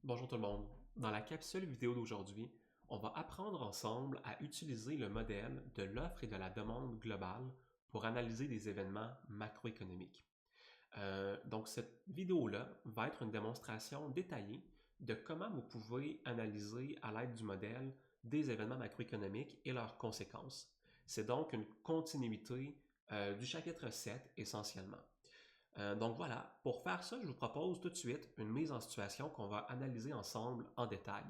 Bonjour tout le monde. Dans la capsule vidéo d'aujourd'hui, on va apprendre ensemble à utiliser le modèle de l'offre et de la demande globale pour analyser des événements macroéconomiques. Donc cette vidéo-là va être une démonstration détaillée de comment vous pouvez analyser à l'aide du modèle des événements macroéconomiques et leurs conséquences. C'est donc une continuité du chapitre 7 essentiellement. Donc voilà, pour faire ça, je vous propose tout de suite une mise en situation qu'on va analyser ensemble en détail.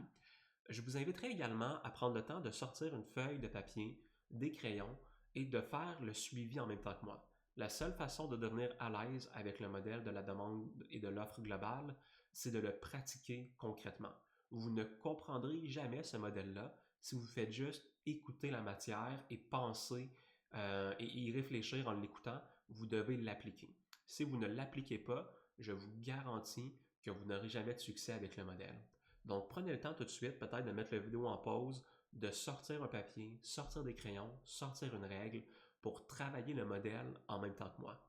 Je vous inviterai également à prendre le temps de sortir une feuille de papier, des crayons et de faire le suivi en même temps que moi. La seule façon de devenir à l'aise avec le modèle de la demande et de l'offre globale, c'est de le pratiquer concrètement. Vous ne comprendrez jamais ce modèle-là si vous faites juste écouter la matière et penser et y réfléchir en l'écoutant. Vous devez l'appliquer. Si vous ne l'appliquez pas, je vous garantis que vous n'aurez jamais de succès avec le modèle. Donc, prenez le temps tout de suite, peut-être de mettre la vidéo en pause, de sortir un papier, sortir des crayons, sortir une règle pour travailler le modèle en même temps que moi.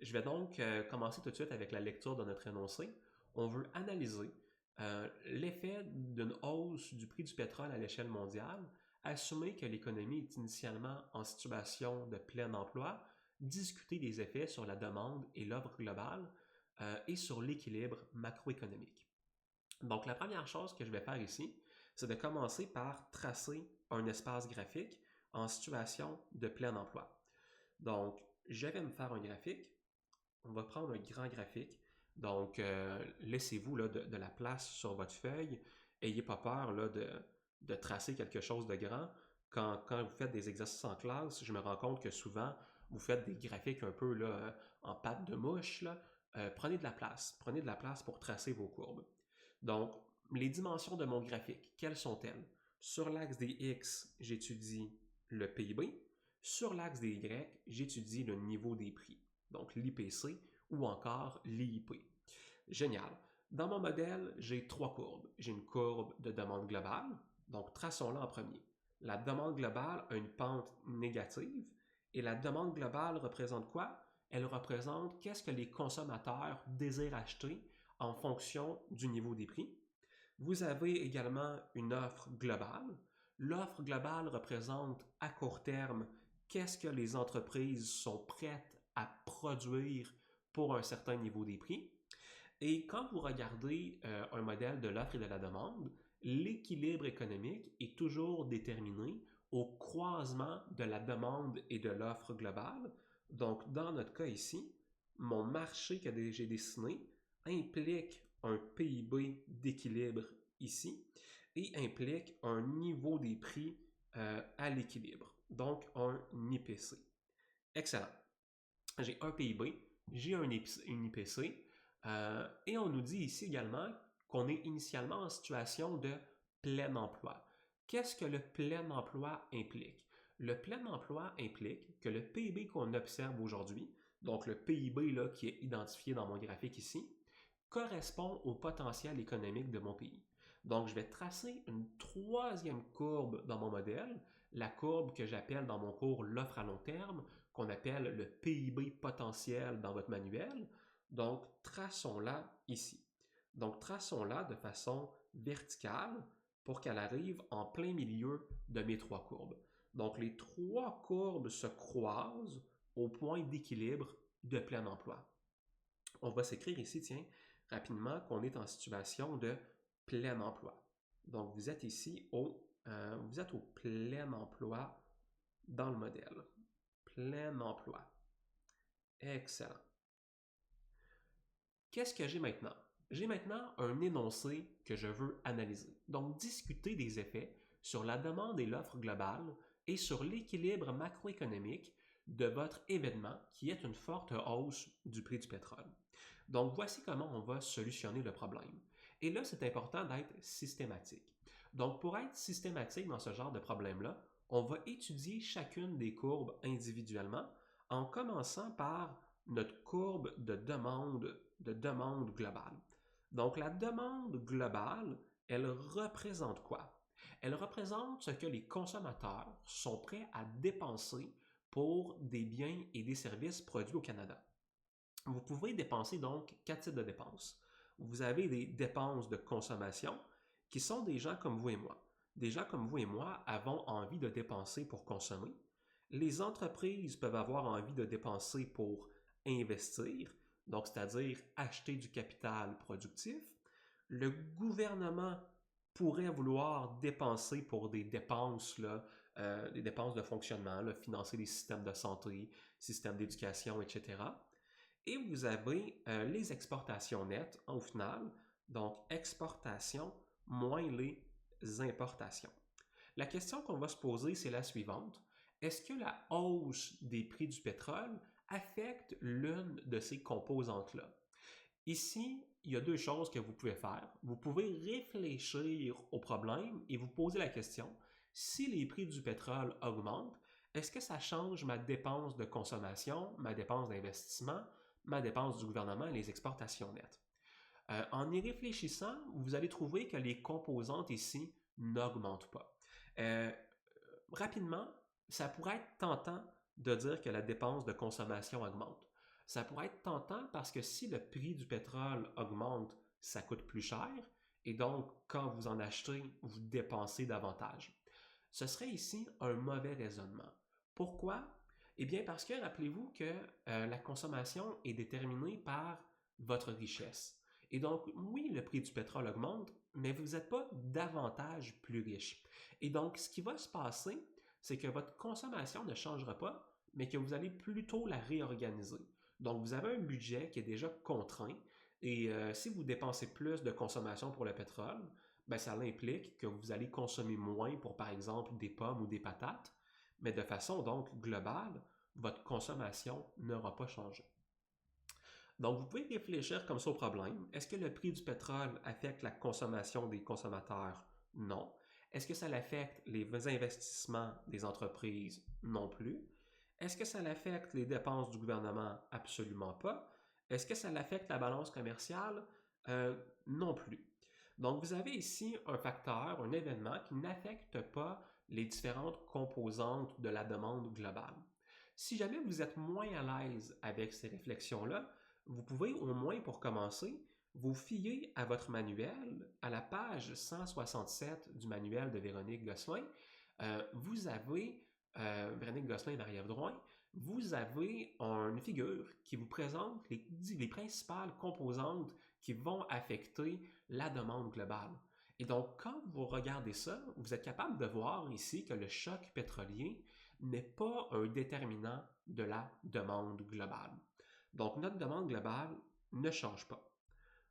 Je vais donc commencer tout de suite avec la lecture de notre énoncé. On veut analyser l'effet d'une hausse du prix du pétrole à l'échelle mondiale, assumer que l'économie est initialement en situation de plein emploi, discuter des effets sur la demande et l'offre globale et sur l'équilibre macroéconomique. Donc, la première chose que je vais faire ici, c'est de commencer par tracer un espace graphique en situation de plein emploi. Donc, je vais me faire un graphique. On va prendre un grand graphique. Donc, laissez-vous là, de la place sur votre feuille. Ayez pas peur là, de tracer quelque chose de grand. Quand vous faites des exercices en classe, je me rends compte que souvent, vous faites des graphiques un peu là, en patte de mouche. Là. Prenez de la place. Prenez de la place pour tracer vos courbes. Donc, les dimensions de mon graphique, quelles sont-elles? Sur l'axe des X, j'étudie le PIB. Sur l'axe des Y, j'étudie le niveau des prix, donc l'IPC ou encore l'IIP. Génial. Dans mon modèle, j'ai trois courbes. J'ai une courbe de demande globale, donc traçons-la en premier. La demande globale a une pente négative et la demande globale représente quoi? Elle représente qu'est-ce que les consommateurs désirent acheter en fonction du niveau des prix. Vous avez également une offre globale. L'offre globale représente à court terme qu'est-ce que les entreprises sont prêtes à produire pour un certain niveau des prix. Et quand vous regardez un modèle de l'offre et de la demande, l'équilibre économique est toujours déterminé au croisement de la demande et de l'offre globale. Donc, dans notre cas ici, mon marché que j'ai dessiné implique un PIB d'équilibre ici et implique un niveau des prix à l'équilibre, donc un IPC. Excellent. J'ai un PIB, j'ai un IPC, et on nous dit ici également qu'on est initialement en situation de plein emploi. Qu'est-ce que le plein emploi implique? Le plein emploi implique que le PIB qu'on observe aujourd'hui, donc le PIB là, qui est identifié dans mon graphique ici, correspond au potentiel économique de mon pays. Donc, je vais tracer une troisième courbe dans mon modèle, la courbe que j'appelle dans mon cours l'offre à long terme, qu'on appelle le PIB potentiel dans votre manuel. Donc, traçons-la ici. Donc, traçons-la de façon verticale pour qu'elle arrive en plein milieu de mes trois courbes. Donc, les trois courbes se croisent au point d'équilibre de plein emploi. On va s'écrire ici, tiens, rapidement, qu'on est en situation de plein emploi. Donc, vous êtes ici vous êtes au plein emploi dans le modèle. Plein emploi. Excellent. Qu'est-ce que j'ai maintenant? J'ai maintenant un énoncé que je veux analyser. Donc, discuter des effets sur la demande et l'offre globale et sur l'équilibre macroéconomique de votre événement qui est une forte hausse du prix du pétrole. Donc, voici comment on va solutionner le problème. Et là, c'est important d'être systématique. Donc, pour être systématique dans ce genre de problème-là, on va étudier chacune des courbes individuellement en commençant par notre courbe de demande globale. Donc, la demande globale, elle représente quoi? Elle représente ce que les consommateurs sont prêts à dépenser pour des biens et des services produits au Canada. Vous pouvez dépenser donc quatre types de dépenses. vous avez des dépenses de consommation qui sont des gens comme vous et moi. Des gens comme vous et moi avons envie de dépenser pour consommer. Les entreprises peuvent avoir envie de dépenser pour investir, donc c'est-à-dire acheter du capital productif. Le gouvernement pourrait vouloir dépenser pour des dépenses de fonctionnement, là, financer des systèmes de santé, systèmes d'éducation, etc. Et vous avez les exportations nettes au final, donc exportation moins les importations. La question qu'on va se poser, c'est la suivante. Est-ce que la hausse des prix du pétrole affecte l'une de ces composantes-là? Ici, il y a deux choses que vous pouvez faire. Vous pouvez réfléchir au problème et vous poser la question, si les prix du pétrole augmentent, est-ce que ça change ma dépense de consommation, ma dépense d'investissement, ma dépense du gouvernement et les exportations nettes? En y réfléchissant, vous allez trouver que les composantes ici n'augmentent pas. Euh, Rapidement, ça pourrait être tentant de dire que la dépense de consommation augmente. Ça pourrait être tentant parce que si le prix du pétrole augmente, ça coûte plus cher et donc quand vous en achetez, vous dépensez davantage. Ce serait ici un mauvais raisonnement. Pourquoi? Eh bien parce que rappelez-vous que la consommation est déterminée par votre richesse. Et donc, oui, le prix du pétrole augmente, mais vous n'êtes pas davantage plus riche. Et donc, ce qui va se passer, c'est que votre consommation ne changera pas, mais que vous allez plutôt la réorganiser. Donc, vous avez un budget qui est déjà contraint, et si vous dépensez plus de consommation pour le pétrole, ben, ça implique que vous allez consommer moins pour, par exemple, des pommes ou des patates, mais de façon donc globale, votre consommation n'aura pas changé. Donc, vous pouvez réfléchir comme ça au problème. Est-ce que le prix du pétrole affecte la consommation des consommateurs? Non. Est-ce que ça affecte les investissements des entreprises? Non plus. Est-ce que ça affecte les dépenses du gouvernement? Absolument pas. Est-ce que ça affecte la balance commerciale? Non plus. Donc, vous avez ici un facteur, un événement qui n'affecte pas les différentes composantes de la demande globale. Si jamais vous êtes moins à l'aise avec ces réflexions-là, vous pouvez au moins pour commencer vous fier à votre manuel, à la page 167 du manuel de Véronique Gosselin. Vous avez, Véronique Gosselin et Marie-Ève Drouin, vous avez une figure qui vous présente les principales composantes qui vont affecter la demande globale. Et donc, quand vous regardez ça, vous êtes capable de voir ici que le choc pétrolier n'est pas un déterminant de la demande globale. Donc, notre demande globale ne change pas.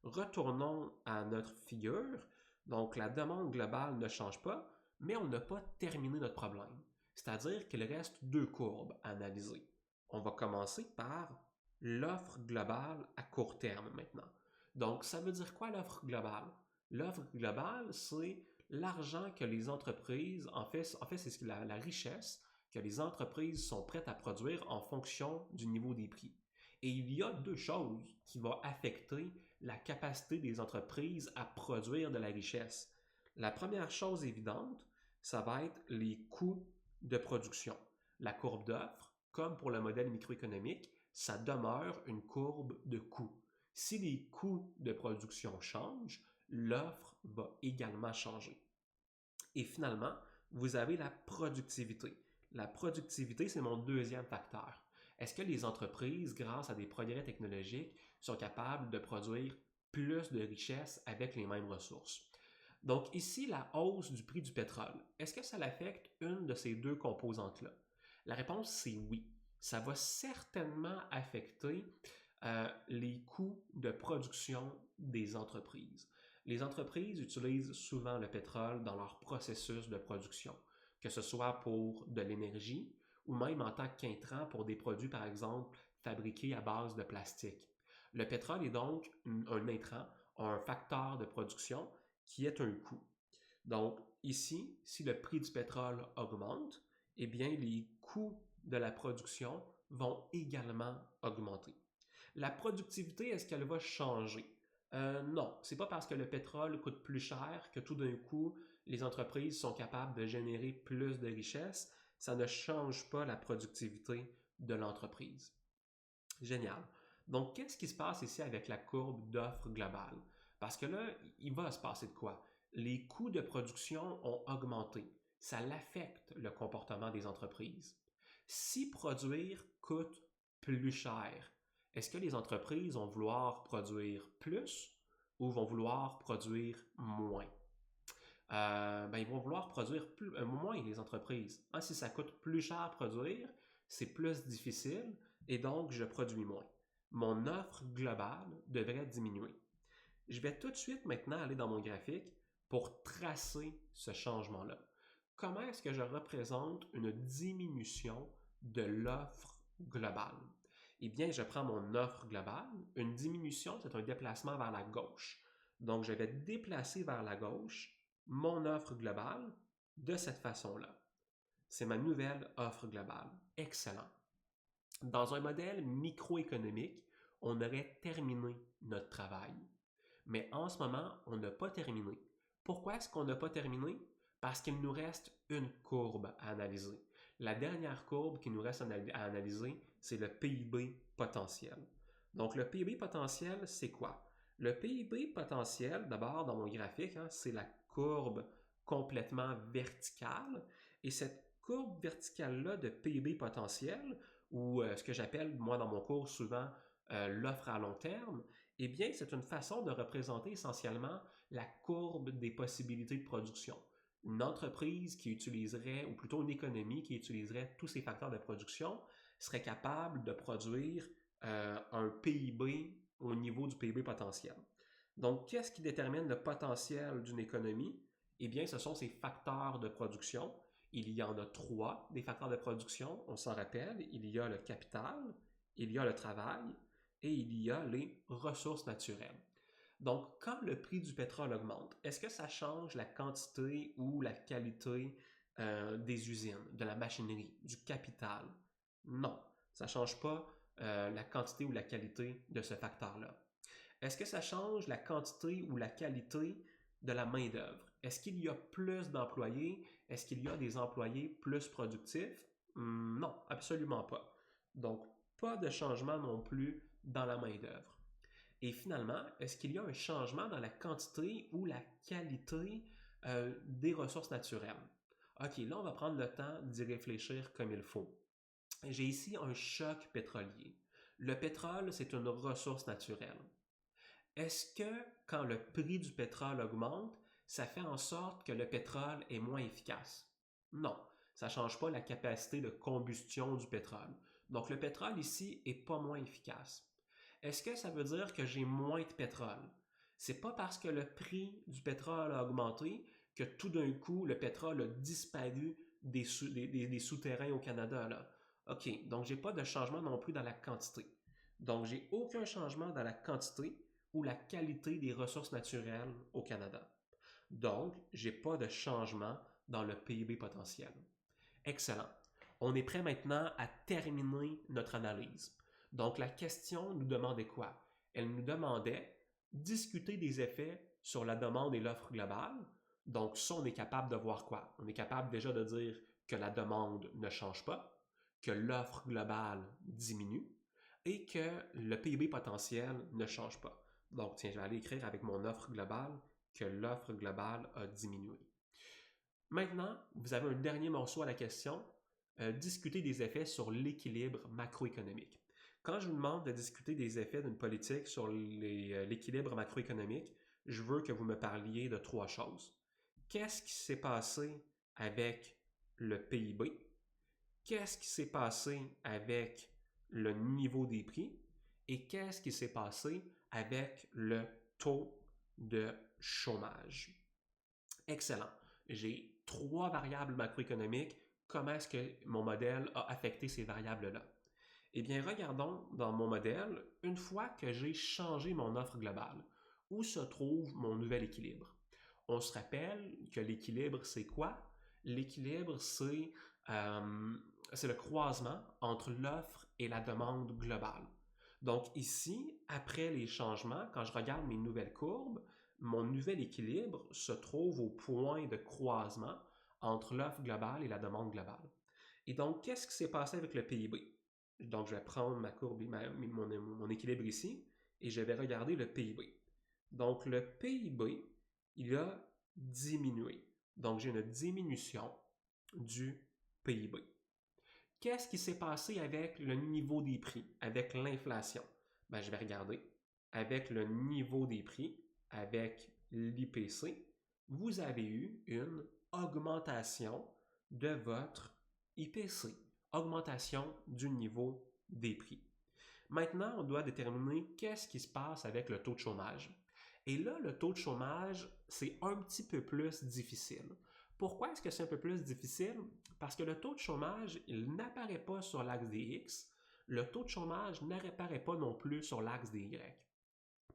Retournons à notre figure. Donc, la demande globale ne change pas, mais on n'a pas terminé notre problème. C'est-à-dire qu'il reste deux courbes à analyser. On va commencer par l'offre globale à court terme maintenant. Donc, ça veut dire quoi l'offre globale? L'offre globale, c'est l'argent que les entreprises, en fait c'est la richesse que les entreprises sont prêtes à produire en fonction du niveau des prix. Et il y a deux choses qui vont affecter la capacité des entreprises à produire de la richesse. La première chose évidente, ça va être les coûts de production. La courbe d'offre, comme pour le modèle microéconomique, ça demeure une courbe de coûts. Si les coûts de production changent, l'offre va également changer. Et finalement, vous avez la productivité. La productivité, c'est mon deuxième facteur. Est-ce que les entreprises, grâce à des progrès technologiques, sont capables de produire plus de richesses avec les mêmes ressources? Donc ici, la hausse du prix du pétrole, est-ce que ça affecte une de ces deux composantes-là? La réponse, c'est oui. Ça va certainement affecter les coûts de production des entreprises. Les entreprises utilisent souvent le pétrole dans leur processus de production, que ce soit pour de l'énergie ou même en tant qu'intrant pour des produits, par exemple, fabriqués à base de plastique. Le pétrole est donc un intrant, un facteur de production qui est un coût. Donc ici, si le prix du pétrole augmente, eh bien les coûts de la production vont également augmenter. La productivité, est-ce qu'elle va changer? Non, c'est pas parce que le pétrole coûte plus cher que tout d'un coup, les entreprises sont capables de générer plus de richesses. Ça ne change pas la productivité de l'entreprise. Génial. Donc, qu'est-ce qui se passe ici avec la courbe d'offre globale? Parce que là, il va se passer de quoi? Les coûts de production ont augmenté. Ça l'affecte le comportement des entreprises. Si produire coûte plus cher, est-ce que les entreprises vont vouloir produire plus ou vont vouloir produire moins? Ils vont vouloir produire moins les entreprises. Si ça coûte plus cher à produire, c'est plus difficile et donc je produis moins. Mon offre globale devrait diminuer. Je vais tout de suite maintenant aller dans mon graphique pour tracer ce changement-là. Comment est-ce que je représente une diminution de l'offre globale? Eh bien, je prends mon offre globale. Une diminution, c'est un déplacement vers la gauche. Donc, je vais déplacer vers la gauche mon offre globale de cette façon-là. C'est ma nouvelle offre globale. Excellent. Dans un modèle microéconomique, on aurait terminé notre travail. Mais en ce moment, on n'a pas terminé. Pourquoi est-ce qu'on n'a pas terminé? Parce qu'il nous reste une courbe à analyser. La dernière courbe qui nous reste à analyser, c'est le PIB potentiel. Donc, le PIB potentiel, c'est quoi? Le PIB potentiel, d'abord, dans mon graphique, c'est la courbe complètement verticale. Et cette courbe verticale-là de PIB potentiel, ou ce que j'appelle, moi, dans mon cours, souvent, l'offre à long terme, eh bien, c'est une façon de représenter essentiellement la courbe des possibilités de production. Une entreprise qui utiliserait, ou plutôt une économie qui utiliserait tous ces facteurs de production, serait capable de produire un PIB au niveau du PIB potentiel. Donc, qu'est-ce qui détermine le potentiel d'une économie? Eh bien, ce sont ces facteurs de production. Il y en a 3 des facteurs de production, on s'en rappelle. Il y a le capital, il y a le travail et il y a les ressources naturelles. Donc, quand le prix du pétrole augmente, est-ce que ça change la quantité ou la qualité des usines, de la machinerie, du capital? Non, ça ne change pas la quantité ou la qualité de ce facteur-là. Est-ce que ça change la quantité ou la qualité de la main-d'œuvre? Est-ce qu'il y a plus d'employés? Est-ce qu'il y a des employés plus productifs? Non, absolument pas. Donc, pas de changement non plus dans la main-d'œuvre. Et finalement, est-ce qu'il y a un changement dans la quantité ou la qualité des ressources naturelles? OK, là, on va prendre le temps d'y réfléchir comme il faut. J'ai ici un choc pétrolier. Le pétrole, c'est une ressource naturelle. Est-ce que quand le prix du pétrole augmente, ça fait en sorte que le pétrole est moins efficace? Non, ça ne change pas la capacité de combustion du pétrole. Donc le pétrole ici n'est pas moins efficace. Est-ce que ça veut dire que j'ai moins de pétrole? C'est pas parce que le prix du pétrole a augmenté que tout d'un coup le pétrole a disparu des souterrains au Canada. Là. OK, donc j'ai pas de changement non plus dans la quantité. Donc j'ai aucun changement dans la quantité ou la qualité des ressources naturelles au Canada. Donc, j'ai pas de changement dans le PIB potentiel. Excellent. On est prêt maintenant à terminer notre analyse. Donc, la question nous demandait quoi? Elle nous demandait discuter des effets sur la demande et l'offre globale. Donc, ça, on est capable de voir quoi? On est capable déjà de dire que la demande ne change pas, que l'offre globale diminue et que le PIB potentiel ne change pas. Donc, tiens, je vais aller écrire avec mon offre globale que l'offre globale a diminué. Maintenant, vous avez un dernier morceau à la question, discuter des effets sur l'équilibre macroéconomique. Quand je vous demande de discuter des effets d'une politique sur l'équilibre macroéconomique, je veux que vous me parliez de 3 choses. Qu'est-ce qui s'est passé avec le PIB? Qu'est-ce qui s'est passé avec le niveau des prix? Et qu'est-ce qui s'est passé avec le taux de chômage? Excellent. J'ai 3 variables macroéconomiques. Comment est-ce que mon modèle a affecté ces variables-là? Eh bien, regardons dans mon modèle, une fois que j'ai changé mon offre globale, où se trouve mon nouvel équilibre? On se rappelle que l'équilibre, c'est quoi? L'équilibre, c'est le croisement entre l'offre et la demande globale. Donc ici, après les changements, quand je regarde mes nouvelles courbes, mon nouvel équilibre se trouve au point de croisement entre l'offre globale et la demande globale. Et donc, qu'est-ce qui s'est passé avec le PIB? Donc, je vais prendre ma courbe, mon équilibre ici, et je vais regarder le PIB. Donc, le PIB, il a diminué. Donc, j'ai une diminution du PIB. Qu'est-ce qui s'est passé avec le niveau des prix, avec l'inflation? Ben, je vais regarder. Avec le niveau des prix, avec l'IPC, vous avez eu une augmentation de votre IPC, augmentation du niveau des prix. Maintenant, on doit déterminer qu'est-ce qui se passe avec le taux de chômage. Et là, le taux de chômage, c'est un petit peu plus difficile. Pourquoi est-ce que c'est un peu plus difficile? Parce que le taux de chômage, il n'apparaît pas sur l'axe des X. Le taux de chômage n'apparaît pas non plus sur l'axe des Y.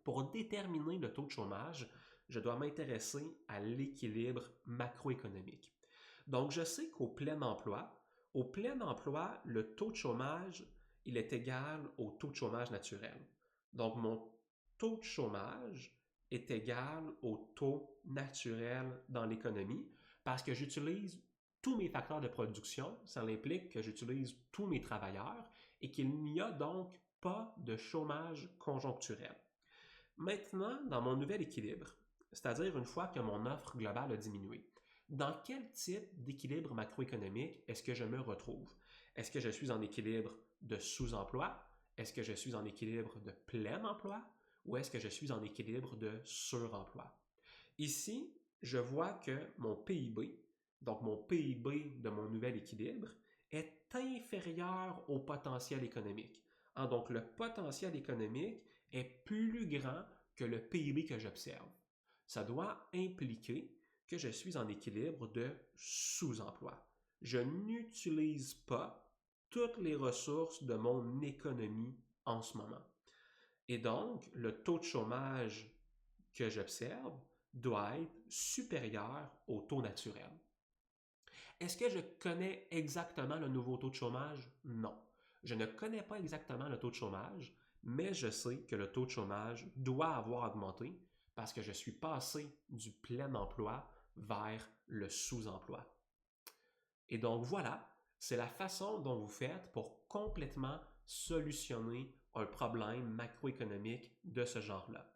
Pour déterminer le taux de chômage, je dois m'intéresser à l'équilibre macroéconomique. Donc, je sais qu'au plein emploi, le taux de chômage, il est égal au taux de chômage naturel. Donc, mon taux de chômage est égal au taux naturel dans l'économie parce que j'utilise tous mes facteurs de production, ça implique que j'utilise tous mes travailleurs et qu'il n'y a donc pas de chômage conjoncturel. Maintenant, dans mon nouvel équilibre, c'est-à-dire une fois que mon offre globale a diminué, dans quel type d'équilibre macroéconomique est-ce que je me retrouve? Est-ce que je suis en équilibre de sous-emploi? Est-ce que je suis en équilibre de plein emploi? Ou est-ce que je suis en équilibre de suremploi? Ici, je vois que mon PIB, donc mon PIB de mon nouvel équilibre, est inférieur au potentiel économique. Donc le potentiel économique est plus grand que le PIB que j'observe. Ça doit impliquer que je suis en équilibre de sous-emploi. Je n'utilise pas toutes les ressources de mon économie en ce moment. Et donc, le taux de chômage que j'observe doit être supérieur au taux naturel. Est-ce que je connais exactement le nouveau taux de chômage? Non. Je ne connais pas exactement le taux de chômage, mais je sais que le taux de chômage doit avoir augmenté parce que je suis passé du plein emploi vers le sous-emploi. Et donc voilà, c'est la façon dont vous faites pour complètement solutionner un problème macroéconomique de ce genre-là.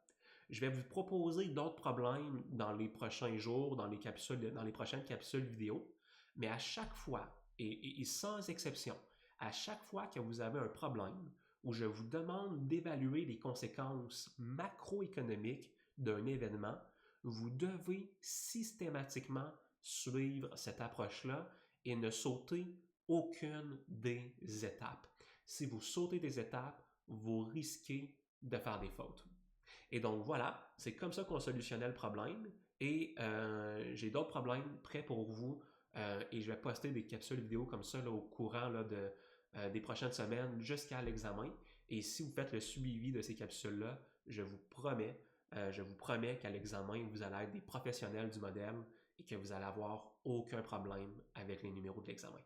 Je vais vous proposer d'autres problèmes dans les prochains jours, dans les prochaines capsules vidéo, mais à chaque fois, et sans exception, à chaque fois que vous avez un problème où je vous demande d'évaluer les conséquences macroéconomiques d'un événement, vous devez systématiquement suivre cette approche-là et ne sauter aucune des étapes. Si vous sautez des étapes, vous risquez de faire des fautes. Et donc voilà, c'est comme ça qu'on solutionnait le problème. Et j'ai d'autres problèmes prêts pour vous. Et je vais poster des capsules vidéo comme ça là, au courant là, des prochaines semaines jusqu'à l'examen. Et si vous faites le suivi de ces capsules-là, je vous promets qu'à l'examen, vous allez être des professionnels du modèle et que vous allez avoir aucun problème avec les numéros de l'examen.